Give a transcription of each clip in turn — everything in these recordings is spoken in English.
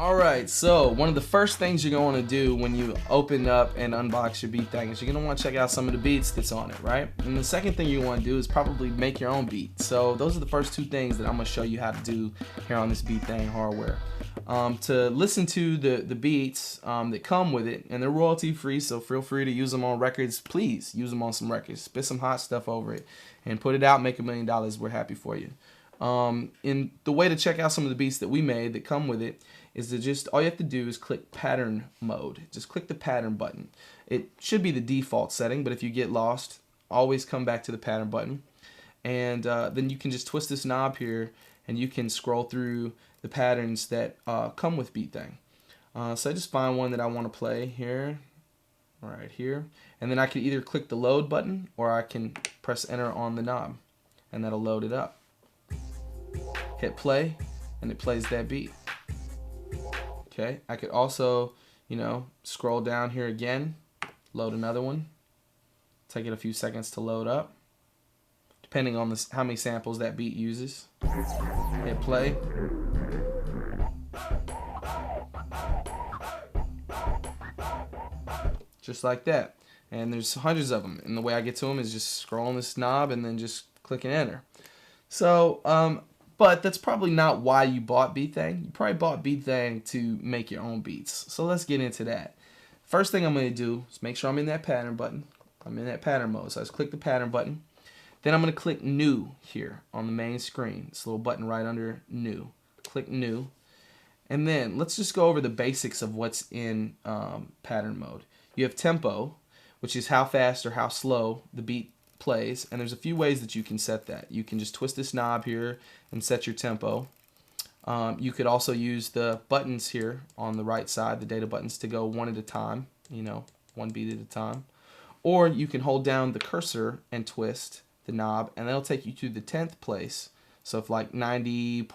Alright, so one of the first things you're going to want to do when you open up and unbox your Beat Thang is you're going to want to check out some of the beats that's on it, right? And the second thing you want to do is probably make your own beat. So those are the first two things that I'm going to show you how to do here on this Beat Thang hardware. To listen to the beats that come with it, and they're royalty free, so feel free to use them on records. Please use them on some records. Spit some hot stuff over it and put it out, make $1 million. We're happy for you. In the way to check out some of the beats that we made that come with it is to just, all you have to do is click pattern mode. Just click the pattern button. It should be the default setting, but if you get lost, always come back to the pattern button. And then you can just twist this knob here and you can scroll through the patterns that come with Beat Thang. So I just find one that I want to play here, right here. And then I can either click the load button or I can press enter on the knob and that'll load it up. Hit play and it plays that beat. Okay, I could also, scroll down here again, load another one. Take it a few seconds to load up, depending on how many samples that beat uses. Hit play. Just like that. And there's hundreds of them. And the way I get to them is just scrolling this knob and then just clicking enter. So, but that's probably not why you bought Beat Thang. You probably bought Beat Thang to make your own beats. So let's get into that. First thing I'm going to do is make sure I'm in that pattern button. I'm in that pattern mode. So I just click the pattern button. Then I'm going to click new here on the main screen. This little button right under new. Click new. And then let's just go over the basics of what's in pattern mode. You have tempo, which is how fast or how slow the beat plays, and there's a few ways that you can set that. You can just twist this knob here and set your tempo. You could also use the buttons here on the right side, the data buttons, to go one at a time, one beat at a time. Or you can hold down the cursor and twist the knob, and that'll take you to the 10th place. So if like 90.2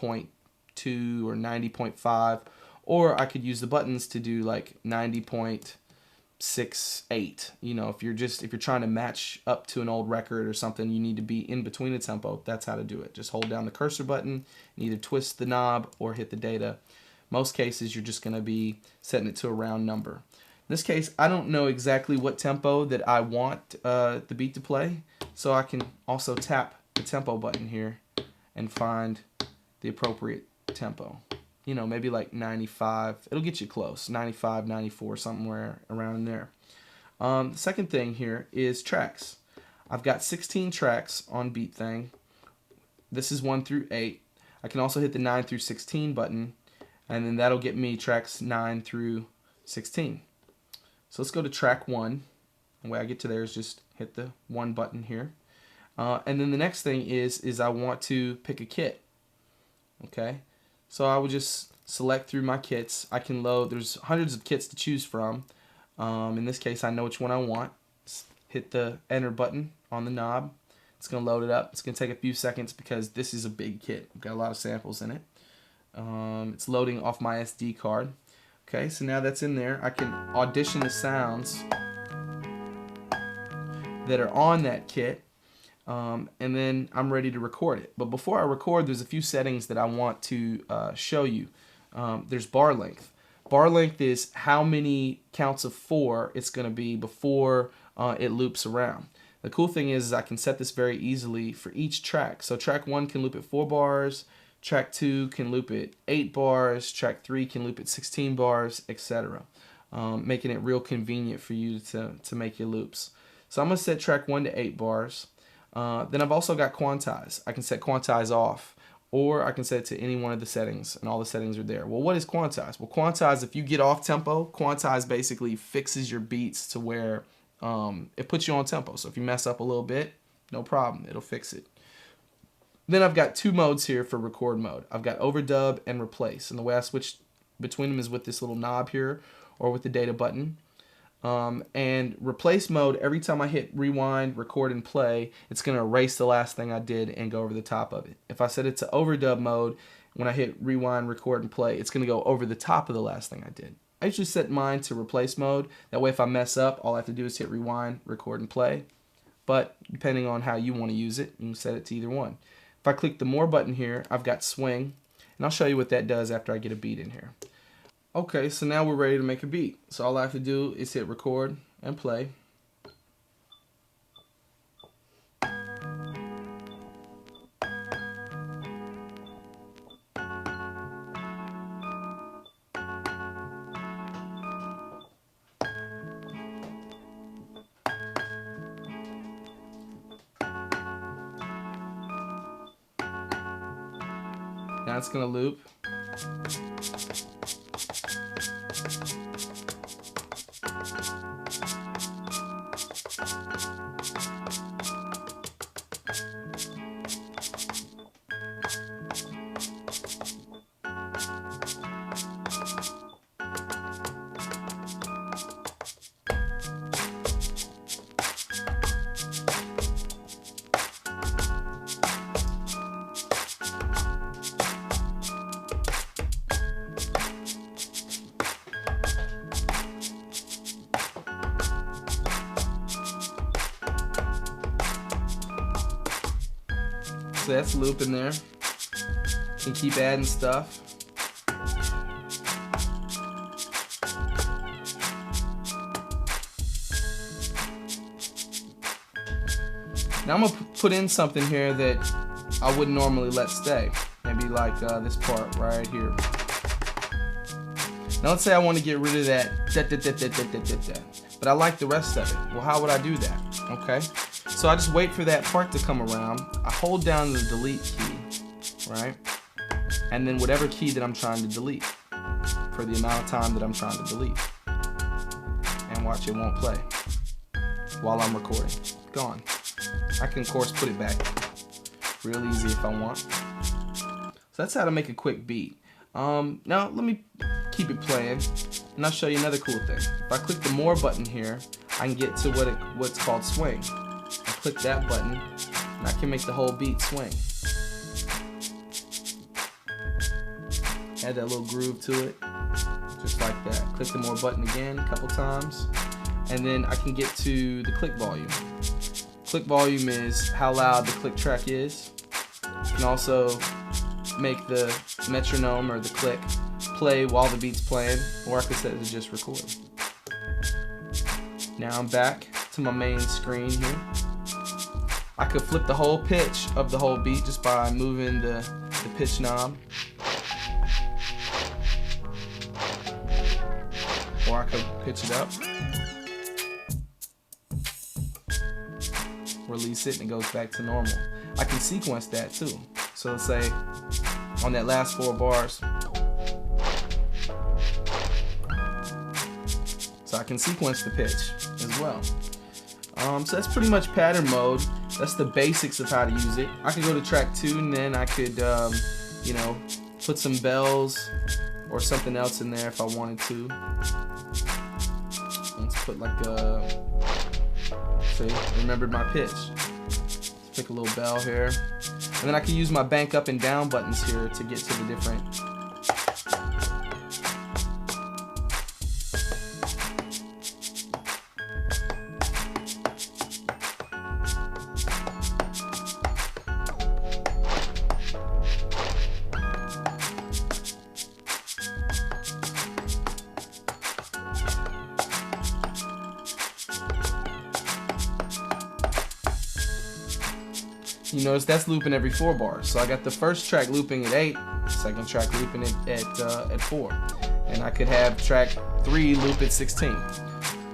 or 90.5, or I could use the buttons to do like 90.68. If you're trying to match up to an old record or something, you need to be in between the tempo. That's how to do it. Just hold down the cursor button and either twist the knob or hit the data. Most cases you're just going to be setting it to a round number. In this case, I don't know exactly what tempo that I want the beat to play, so I can also tap the tempo button here and find the appropriate tempo. Maybe like 95. It'll get you close. 95, 94, somewhere around in there. The second thing here is tracks. I've got 16 tracks on Beat Thang. This is 1 through 8. I can also hit the 9 through 16 button, and then that'll get me tracks 9 through 16. So let's go to track 1. The way I get to there is just hit the 1 button here. And then the next thing is I want to pick a kit. Okay. So I would just select through my kits. I can load, there's hundreds of kits to choose from. In this case, I know which one I want. Just hit the enter button on the knob. It's going to load it up. It's going to take a few seconds because this is a big kit. I've got a lot of samples in it. It's loading off my SD card. Okay, so now that's in there. I can audition the sounds that are on that kit. And then I'm ready to record it. But before I record, there's a few settings that I want to show you. There's bar length. Bar length is how many counts of 4 it's going to be before it loops around. The cool thing is I can set this very easily for each track. So track 1 can loop at 4 bars, track 2 can loop at 8 bars, track 3 can loop at 16 bars, etc. Making it real convenient for you to make your loops. So I'm going to set track 1 to 8 bars. Then I've also got quantize. I can set quantize off, or I can set it to any one of the settings, and all the settings are there. Well, what is quantize? Well, quantize, if you get off tempo, quantize basically fixes your beats to where it puts you on tempo. So if you mess up a little bit, no problem, it'll fix it. Then I've got 2 modes here for record mode. I've got overdub and replace, and the way I switch between them is with this little knob here, or with the data button. And replace mode, every time I hit rewind, record, and play, it's going to erase the last thing I did and go over the top of it. If I set it to overdub mode, when I hit rewind, record, and play, it's going to go over the top of the last thing I did. I usually set mine to replace mode. That way if I mess up, all I have to do is hit rewind, record, and play. But depending on how you want to use it, you can set it to either one. If I click the more button here, I've got swing, and I'll show you what that does after I get a beat in here. Okay, so now we're ready to make a beat. So all I have to do is hit record and play. Now it's gonna loop. So that's looping there. Can keep adding stuff. Now I'm gonna put in something here that I wouldn't normally let stay. Maybe like this part right here. Now let's say I want to get rid of that, but I like the rest of it. Well, how would I do that? Okay. So I just wait for that part to come around. I hold down the delete key, right? And then whatever key that I'm trying to delete for the amount of time that I'm trying to delete. And watch, it won't play while I'm recording. Gone. I can, of course, put it back real easy if I want. So that's how to make a quick beat. Now let me keep it playing, and I'll show you another cool thing. If I click the more button here, I can get to what's called swing. I click that button, and I can make the whole beat swing. Add that little groove to it, just like that. Click the more button again a couple times, and then I can get to the click volume. Click volume is how loud the click track is. You can also make the metronome or the click play while the beat's playing, or I could set it to just record. Now I'm back to my main screen here. I could flip the whole pitch of the whole beat just by moving the pitch knob. Or I could pitch it up. Release it and it goes back to normal. I can sequence that too. So let's say on that last 4 bars. So I can sequence the pitch as well. So that's pretty much pattern mode. That's the basics of how to use it. I could go to track 2 and then I could, you know, put some bells or something else in there if I wanted to. Let's put like a, see, remembered my pitch. Let's pick a little bell here. And then I can use my bank up and down buttons here to get to the different. You notice that's looping every 4 bars. So I got the first track looping at 8, second track looping at 4. And I could have track 3 loop at 16.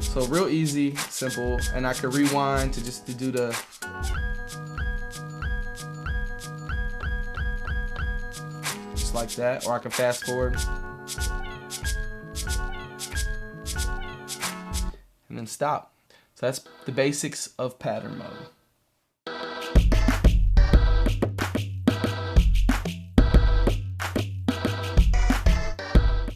So real easy, simple, and I could rewind to just to do the just like that, or I can fast forward and then stop. So that's the basics of pattern mode.